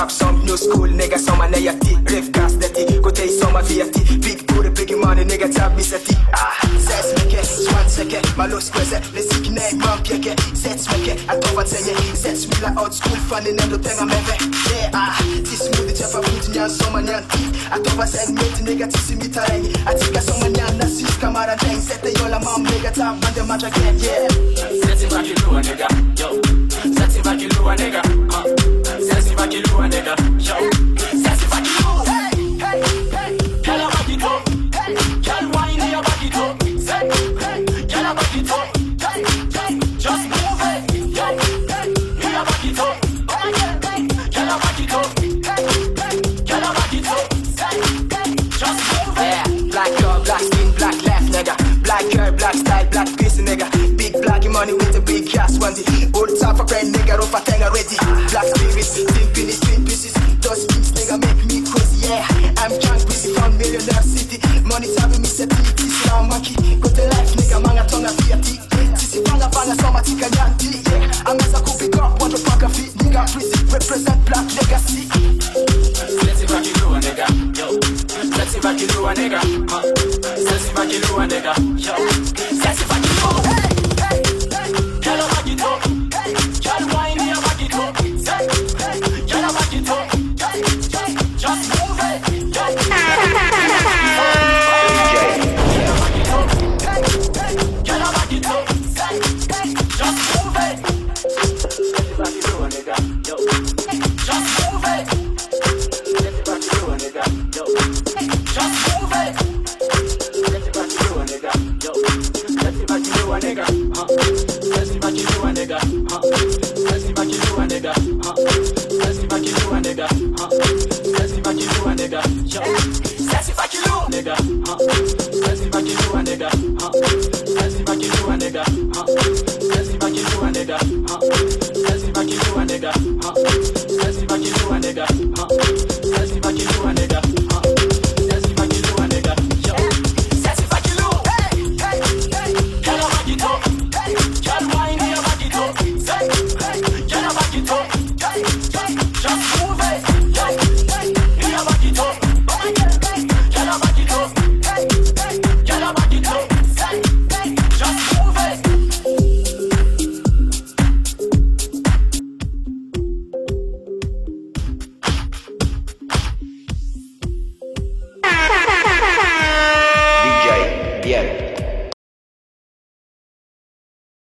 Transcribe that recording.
Rap som new school, nigga som man är jätti. Rivkast detti, gå till sommar fiati. Big booty, big money, nigga tab me setti. Ses mycket, swan säcker, man lust kväse. Musik nej, man pjäcker. Sätts mycket, att toffa säger. Sätts milla old school, fan är ändå pengar med vä. Tills modigt jag får ut nyan som man nyan tid. Att toffa sen med nigga tills i mitt terräng. Att ticka som man nyan, nazist kameran däng. Sätter jolla man, nigga tab man det matcha igen, yeah. Sätt i vakilua nigga, yo. Sätt i vakilua nigga, sätt i vakilua nigga, yo. Sätt i vakilua. Hey, hey, hey. Kalla vakito. Hey, kall wine i a vakito. Say, hey, kalla vakito. Hey, hey, just move it. Yo, hey, i a vakito. Kalla vakito. Hey, hey, kalla vakito. Say, hey, just move it. Yeah, black girl, black skin, black laugh, nigga. Black girl, black style, black piece, nigga. Big black money with a big cash onesie. All the time for friend, nigga, rough a thing already. Black spirits, symphonies, twin pieces. Those beats, nigga, make me crazy, yeah. I'm young, busy from Millionaire City. Money time me set me, this now monkey. Go to life, nigga, manga tonga fiati. This is panga panga, so much tika nyanti, yeah. I'm as a cool pick up, what the fuck of it, nigga, prison, represent black legacy. Let's see what you do, nigga, yo. Let's see what you do, nigga, let's see what you do, nigga, yo. Let's see what you do. Hey, hey, hey. Kalla vakito. Hey, kall wine i a vakito. Say, hey, kalla vakito. Hey, hey, just move it, yo. Kalla vakito. Say, hey, just move it. Let's see what you do, nigga, yo. Just move it. Let's see what you do, nigga, yo. Just move it. Let's see what you do, nigga, yo. Let's see what you do, nigga, let's see what you do, nigga, let's see what you do, nigga, let's see what you do, nigga, let's see what you do, nigga, yo. Let's see what you do, nigga, let's see what you do, nigga, let's see what you do, nigga,